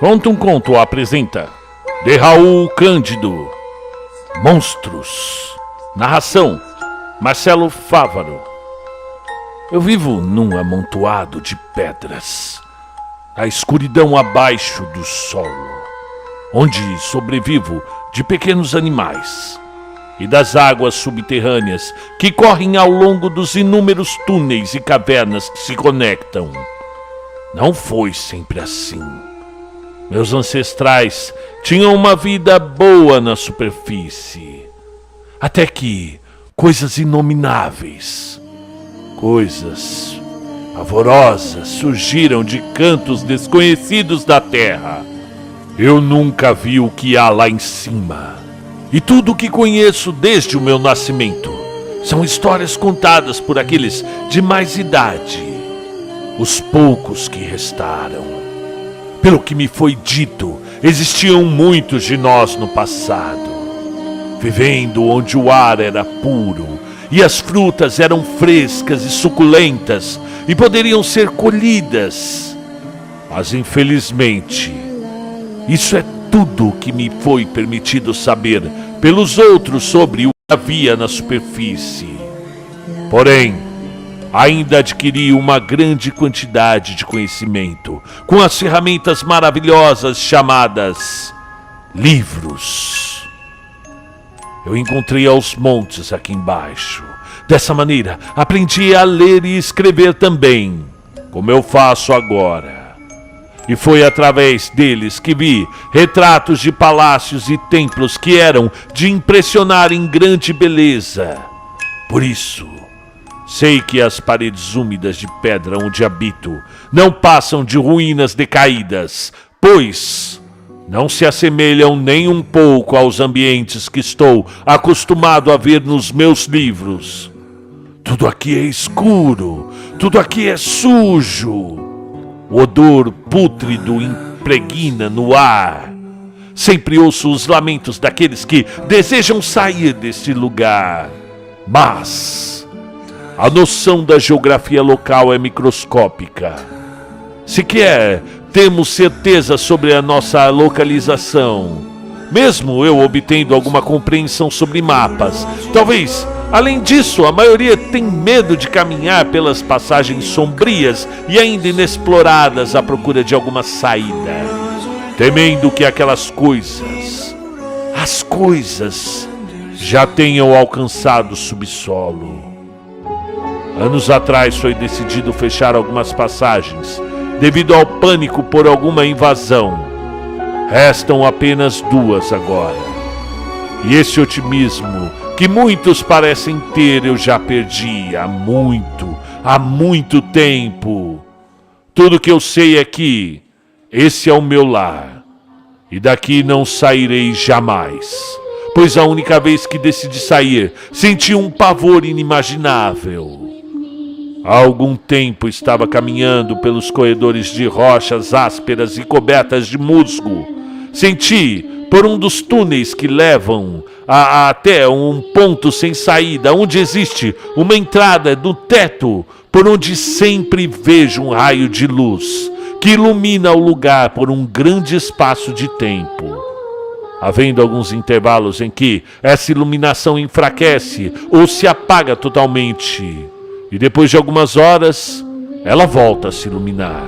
Conta um Conto apresenta de Raul Cândido, Monstros. Narração, Marcelo Fávaro. Eu vivo num amontoado de pedras, a escuridão abaixo do solo, onde sobrevivo de pequenos animais e das águas subterrâneas que correm ao longo dos inúmeros túneis e cavernas que se conectam. Não foi sempre assim. Meus ancestrais tinham uma vida boa na superfície, até que coisas inomináveis, coisas pavorosas surgiram de cantos desconhecidos da terra. Eu nunca vi o que há lá em cima, e tudo o que conheço desde o meu nascimento são histórias contadas por aqueles de mais idade, os poucos que restaram. Pelo que me foi dito, existiam muitos de nós no passado, vivendo onde o ar era puro e as frutas eram frescas e suculentas e poderiam ser colhidas. Mas infelizmente, isso é tudo o que me foi permitido saber pelos outros sobre o que havia na superfície. Porém, ainda adquiri uma grande quantidade de conhecimento com as ferramentas maravilhosas chamadas livros. Eu encontrei aos montes aqui embaixo. Dessa maneira, aprendi a ler e escrever também, como eu faço agora. E foi através deles que vi retratos de palácios e templos que eram de impressionar em grande beleza. Por isso, sei que as paredes úmidas de pedra onde habito não passam de ruínas decaídas, pois não se assemelham nem um pouco aos ambientes que estou acostumado a ver nos meus livros. Tudo aqui é escuro, tudo aqui é sujo. O odor pútrido impregna no ar. Sempre ouço os lamentos daqueles que desejam sair deste lugar. Mas a noção da geografia local é microscópica. Sequer temos certeza sobre a nossa localização, mesmo eu obtendo alguma compreensão sobre mapas. Talvez, além disso, a maioria tem medo de caminhar pelas passagens sombrias e ainda inexploradas à procura de alguma saída, temendo que aquelas coisas, as coisas, já tenham alcançado o subsolo. Anos atrás foi decidido fechar algumas passagens devido ao pânico por alguma invasão. Restam apenas 2 agora. E esse otimismo que muitos parecem ter eu já perdi há muito tempo. Tudo que eu sei é que esse é o meu lar e daqui não sairei jamais. Pois a única vez que decidi sair, senti um pavor inimaginável. Há algum tempo estava caminhando pelos corredores de rochas ásperas e cobertas de musgo. Senti por um dos túneis que levam até um ponto sem saída, onde existe uma entrada no teto, por onde sempre vejo um raio de luz que ilumina o lugar por um grande espaço de tempo. Havendo alguns intervalos em que essa iluminação enfraquece ou se apaga totalmente. E depois de algumas horas, ela volta a se iluminar.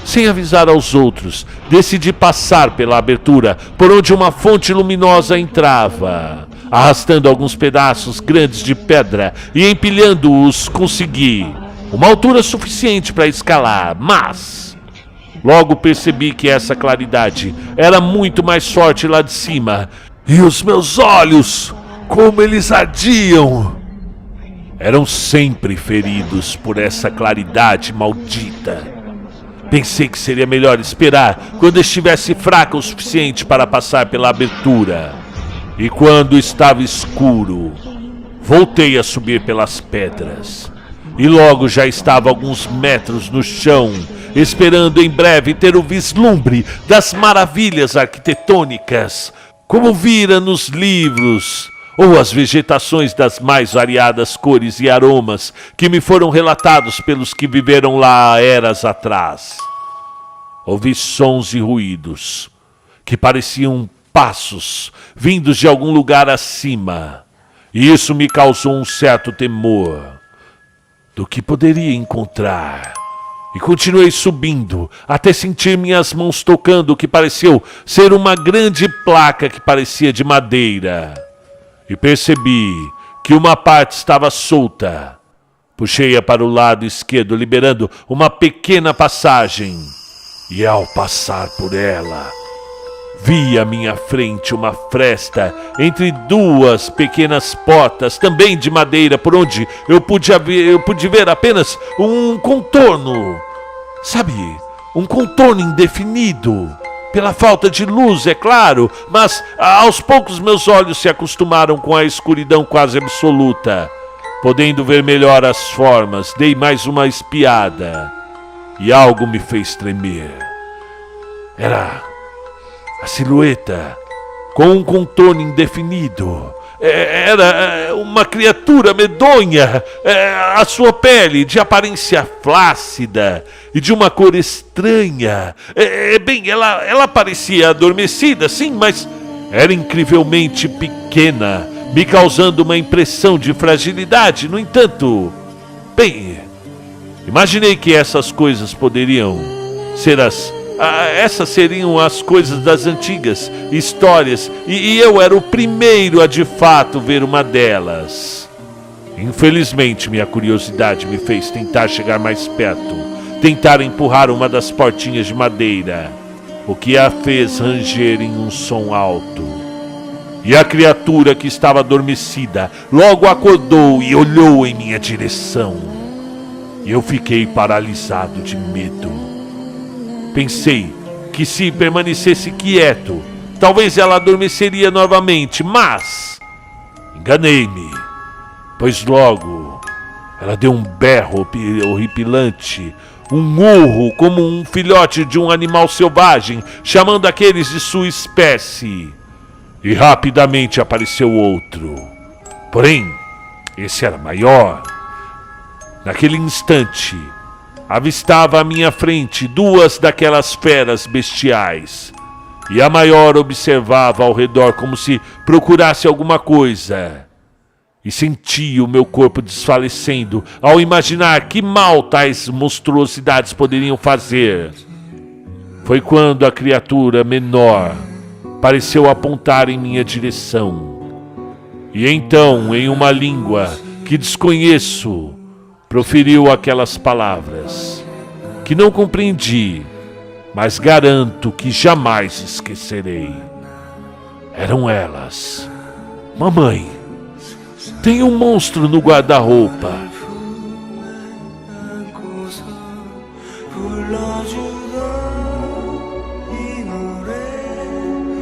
Sem avisar aos outros, decidi passar pela abertura por onde uma fonte luminosa entrava. Arrastando alguns pedaços grandes de pedra e empilhando-os, consegui uma altura suficiente para escalar, mas logo percebi que essa claridade era muito mais forte lá de cima. E os meus olhos, como eles ardiam! Eram sempre feridos por essa claridade maldita. Pensei que seria melhor esperar quando estivesse fraca o suficiente para passar pela abertura. E quando estava escuro, voltei a subir pelas pedras. E logo já estava alguns metros no chão, esperando em breve ter o vislumbre das maravilhas arquitetônicas, como vira nos livros, ou as vegetações das mais variadas cores e aromas que me foram relatados pelos que viveram lá há eras atrás. ouvi sons e ruídos que pareciam passos vindos de algum lugar acima. E isso me causou um certo temor do que poderia encontrar. E continuei subindo até sentir minhas mãos tocando o que pareceu ser uma grande placa que parecia de madeira. E percebi que uma parte estava solta. Puxei-a para o lado esquerdo, liberando uma pequena passagem. E ao passar por ela, vi à minha frente uma fresta entre duas pequenas portas, também de madeira, por onde eu pude ver apenas um contorno. Sabe, um contorno indefinido. Pela falta de luz, é claro, mas aos poucos meus olhos se acostumaram com a escuridão quase absoluta. Podendo ver melhor as formas, dei mais uma espiada e algo me fez tremer. Era a silhueta com um contorno indefinido. Era uma criatura medonha. A sua pele de aparência flácida e de uma cor estranha. Bem, ela parecia adormecida, sim, mas era incrivelmente pequena, me causando uma impressão de fragilidade. No entanto, bem, imaginei que essas coisas poderiam ser essas seriam as coisas das antigas histórias, e eu era o primeiro a de fato ver uma delas. Infelizmente, minha curiosidade me fez tentar chegar mais perto, tentar empurrar uma das portinhas de madeira, o que a fez ranger em um som alto. E a criatura que estava adormecida logo acordou e olhou em minha direção. E eu fiquei paralisado de medo. Pensei que se permanecesse quieto, talvez ela adormeceria novamente, mas enganei-me, pois logo ela deu um berro horripilante, um urro como um filhote de um animal selvagem, chamando aqueles de sua espécie. E rapidamente apareceu outro. Porém, esse era maior. Naquele instante, avistava à minha frente duas daquelas feras bestiais. E a maior observava ao redor como se procurasse alguma coisa. E senti o meu corpo desfalecendo ao imaginar que mal tais monstruosidades poderiam fazer. Foi quando a criatura menor pareceu apontar em minha direção. E então, em uma língua que desconheço, proferiu aquelas palavras que não compreendi, mas garanto que jamais esquecerei. Eram elas: mamãe, tem um monstro no guarda-roupa.